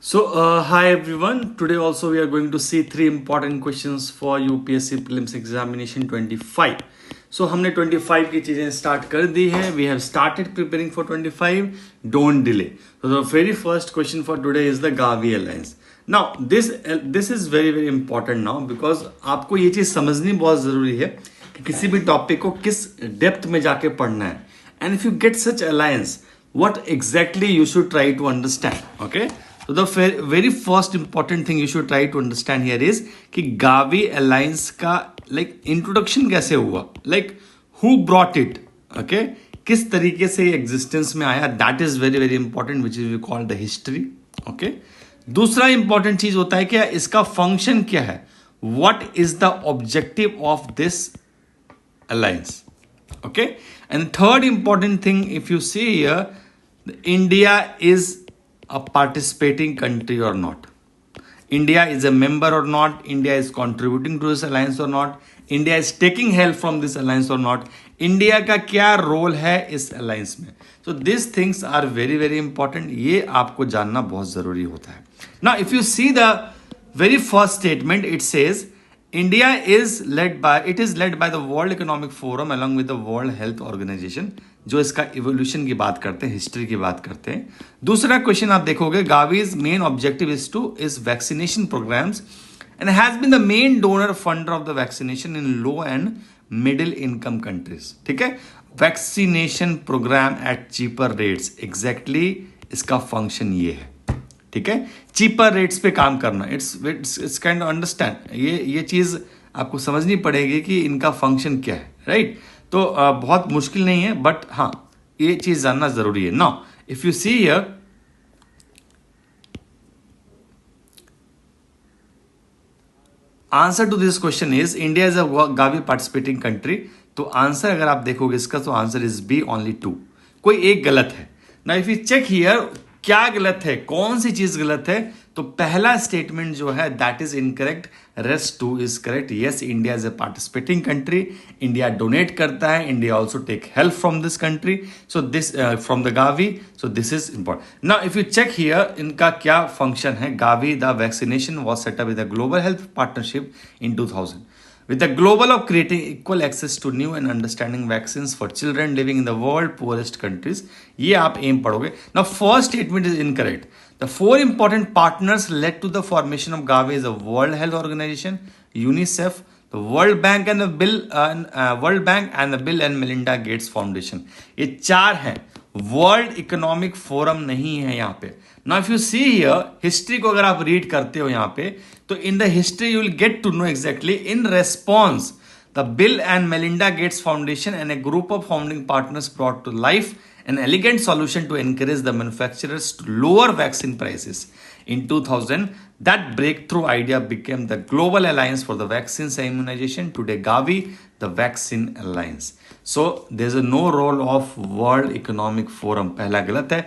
Hi everyone. Today also we are going to see three important questions for UPSC prelims examination 25. हमने 25 की चीजें start कर दी है. We have started preparing for 25. Don't delay. So the very first question for today is the Gavi Alliance. Now this is very important now because आपको ये चीज समझनी बहुत जरूरी है कि किसी भी टॉपिक को किस डेप्थ में जाके पढ़ना है. And if you get such alliance, what exactly you should try to understand. Okay. So the very first important thing you should try to understand here is कि गावी अलायंस का introduction कैसे हुआ, who brought it, okay, किस तरीके से existence में आया, that is very important which is we call the history. Okay, दूसरा इंपॉर्टेंट चीज होता है कि इसका फंक्शन क्या है, what is the objective of this alliance. Okay, and third important thing, if you see here, India is a participating country or not, India is a member or not, India is contributing to this alliance or not, India is taking help from this alliance or not, India का क्या role है इस alliance में. So these things are very important. ये आपको जानना बहुत जरूरी होता है. Now if you see the very first statement, it says India is led by the World Economic Forum along with the World Health Organization, जो इसका इवोल्यूशन की बात करते हैं, हिस्ट्री की बात करते हैं. दूसरा क्वेश्चन आप देखोगे, Gavi's main objective is vaccination programs and has been the main donor funder of the vaccination in low and middle income countries. ठीक है, vaccination program at cheaper rates, exactly इसका फंक्शन ये है. ठीक है, चीपर रेट्स पे काम करना, इट्स काइंड ऑफ अंडरस्टैंड, ये चीज आपको समझनी पड़ेगी कि इनका फंक्शन क्या है. राइट, तो बहुत मुश्किल नहीं है, बट हाँ ये चीज जानना जरूरी है. Now if you see here, answer to this question is India is a Gavi participating country. तो आंसर अगर आप देखोगे इसका, तो आंसर इज बी, ओनली 2. कोई एक गलत है. Now if you check here, क्या गलत है, कौन सी चीज गलत है, तो पहला स्टेटमेंट जो है that is incorrect, rest 2 is correct. Yes, India is a participating country, India donate करता है, India also take help from this country, so this from the Gavi, so this is important. Now if you check here, इनका क्या function है. Gavi the vaccination was set up with the global health partnership in 2000 with the global of creating equal access to new and understanding vaccines for children living in the world poorest countries. ये आप M पढ़ोगे. Now first statement is incorrect. The 4 important partners led to the formation of Gavi is the World Health Organization, UNICEF, the World Bank and the Bill and Melinda Gates Foundation. ये 4 हैं. World economic forum नहीं है यहाँ पे. नाउ if you see हियर, history को अगर आप रीड करते हो यहाँ पे, तो in the history you will get to know exactly in response the Bill and Melinda Gates Foundation and a group of founding partners brought to life an elegant solution to encourage the manufacturers to lower vaccine prices. In 2000, that breakthrough idea became the Global Alliance for the Vaccines and Immunization, today Gavi, the Vaccine Alliance. So there's a no role of World Economic Forum. पहला गलत है.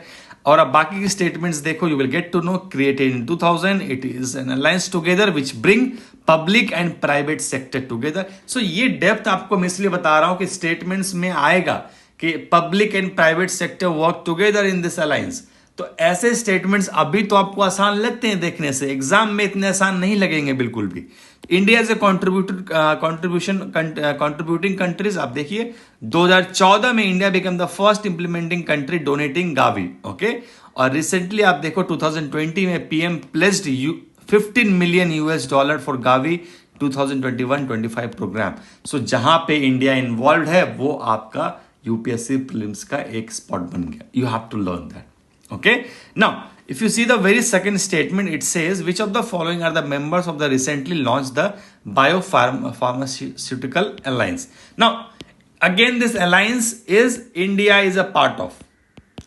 और अब बाकी की statements देखो, you will get to know, created in 2000, it is an alliance together which bring public and private sector together. So ये depth आपको मैं इसलिए बता रहा हूं कि स्टेटमेंट्स में आएगा कि public and private sector work together in this alliance. तो ऐसे स्टेटमेंट्स अभी तो आपको आसान लगते हैं देखने से, एग्जाम में इतने आसान नहीं लगेंगे बिल्कुल भी. India is a contributing countries. आप देखिए 2014 में India become the first implementing country donating Gavi. Okay, और रिसेंटली आप देखो 2020 में PM placed $15 million for Gavi 2021-25 program. So जहां पे इंडिया इन्वॉल्व है वो आपका यूपीएससी प्रीलिम्स का एक स्पॉट बन गया. You have to learn that. Okay, now if you see the very second statement, it says which of the following are the members of the recently launched the Biopharmaceutical Alliance. Now again this alliance is India is a part of.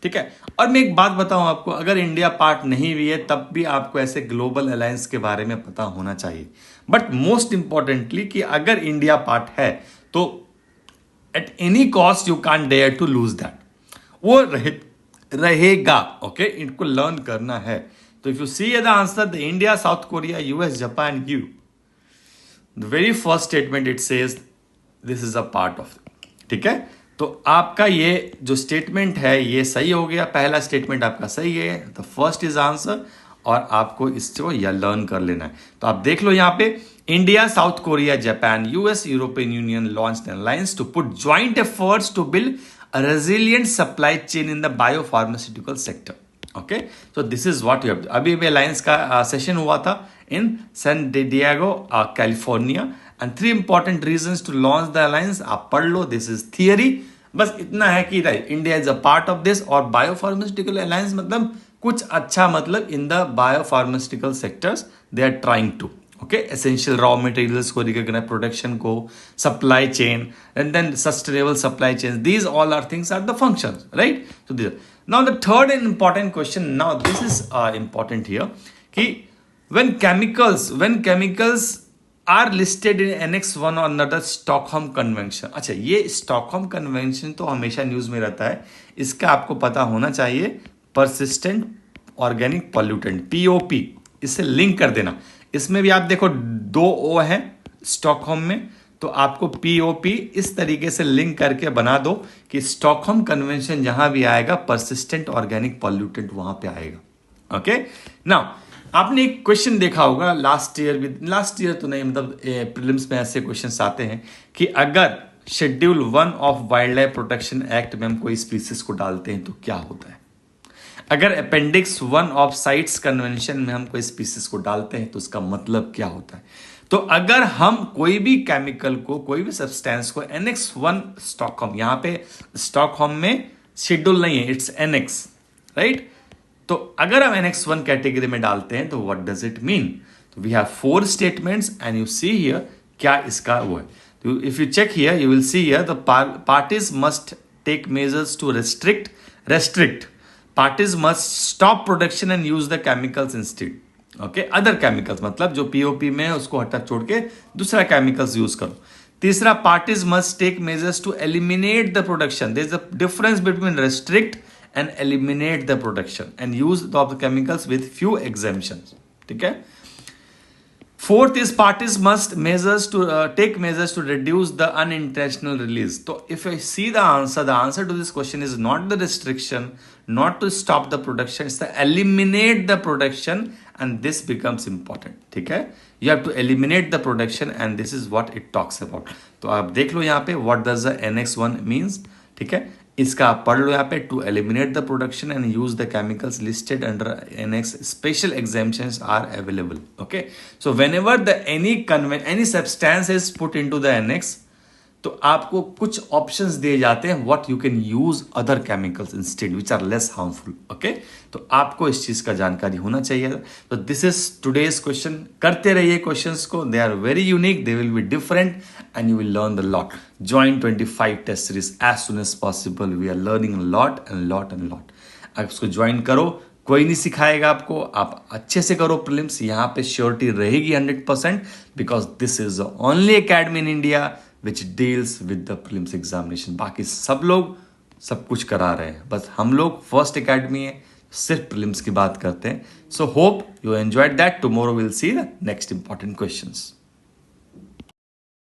ठीक है, और मैं एक बात बताऊं आपको, अगर India part नहीं भी है तब भी आपको ऐसे ग्लोबल अलायंस के बारे में पता होना चाहिए. बट मोस्ट इंपॉर्टेंटली कि अगर इंडिया पार्ट है तो at any cost you can't dare to lose that. वो रहेगा. ओके, इनको लर्न करना है. तो if you see the answer, the India, South Korea, US, Japan, EU, the very first statement it says this is a part of. ठीक है, तो आपका ये जो स्टेटमेंट है ये सही हो गया. पहला स्टेटमेंट आपका सही है, द फर्स्ट इज आंसर. और आपको इसको या लर्न कर लेना है। तो आप देख लो यहाँ पे, India, South Korea, Japan, US, European Union launched an alliance to put joint efforts to build a resilient supply chain in the biopharmaceutical sector. Okay, so this is what you have. अभी भी alliance का session हुआ था in San Diego, California, and 3 important reasons to launch the alliance. आप पढ़ लो, this is theory. बस इतना है कि India is a part of this, और बायोफार्मास्यूटिकल अलायंस मतलब कुछ अच्छा, मतलब in the biopharmaceutical sectors they are trying to, okay, essential raw materials को रिकॉग्नाइज, प्रोडक्शन को, supply chain, and then sustainable supply chain, these all are things are the functions, right? So this, now the third and important question, now this is important here, कि when chemicals are listed in Annex 1 under the Stockholm Convention। अच्छा, ये Stockholm convention तो हमेशा news में रहता है, इसका आपको पता होना चाहिए। परसिस्टेंट ऑर्गेनिक पॉल्यूटेंट, पीओपी, इससे लिंक कर देना। इसमें भी आप देखो 2 ओ है स्टॉकहोम में, तो आपको पीओपी इस तरीके से लिंक करके बना दो कि स्टॉकहोम कन्वेंशन जहां भी आएगा, परसिस्टेंट ऑर्गेनिक पॉल्यूटेंट वहां पे आएगा। ओके, नाउ आपने एक क्वेश्चन देखा होगा लास्ट ईयर तो नहीं, मतलब प्रीलिम्स में ऐसे क्वेश्चंस आते हैं कि अगर schedule 1 of wild life protection act में हम कोई स्पीसीज को डालते हैं तो क्या होता है। अगर अपेंडिक्स 1 ऑफ साइट्स कन्वेंशन में हम कोई स्पीसीज को डालते हैं तो उसका मतलब क्या होता है। तो अगर हम कोई भी केमिकल को, कोई भी सब्सटेंस को एनेक्स 1 स्टॉकहोम, यहां पे स्टॉकहोम में शेड्यूल नहीं है, इट्स एनेक्स, राइट? तो अगर हम एनेक्स 1 कैटेगरी में डालते हैं तो व्हाट डज इट मीन। तो we have 4 statements and you C here क्या इसका वो है। तो if you check here you will see here the parties must take measures to restrict parties must stop production and use the chemicals instead. Okay, other chemicals मतलब जो POP में है उसको हटा छोड़ के दूसरा केमिकल्स यूज करो। तीसरा, parties must take measures to eliminate the production. There is a difference between restrict and eliminate the production and use of the chemicals with few exemptions। ठीक है। Fourth is parties must take measures to reduce the unintentional release। तो if I see the answer to this question is not the restriction, not to stop the production, it's to eliminate the production, and this becomes important। ठीक है, you have to eliminate the production and this is what it talks about। तो आप देख लो यहाँ पे what does the Annex 1 means। ठीक है, इसका आप पढ़ लो यहाँ पे, to eliminate the production and use the chemicals listed under annex, special exemptions are available. Okay, so whenever the any substance is put into the annex, तो आपको कुछ ऑप्शंस दिए जाते हैं what you can use other chemicals instead which are less harmful. Okay, तो आपको इस चीज का जानकारी होना चाहिए। तो दिस इज टुडेज क्वेश्चन। करते रहिए क्वेश्चंस को, they are very unique, they will be different and you will learn the lot. Join 25 test series as soon as possible। We are learning a lot and lot and lot। आप इसको join करो, कोई नहीं सिखाएगा आपको, आप अच्छे से करो प्रीलिम्स। यहाँ पे श्योरिटी रहेगी 100%, because this is the only academy in India which deals with the prelims examination. बाकी सब लोग सब कुछ करा रहे हैं, बस हम लोग फर्स्ट अकेडमी है, सिर्फ प्रीलिम्स की बात करते हैं। So hope you enjoyed that. Tomorrow will see the next important questions.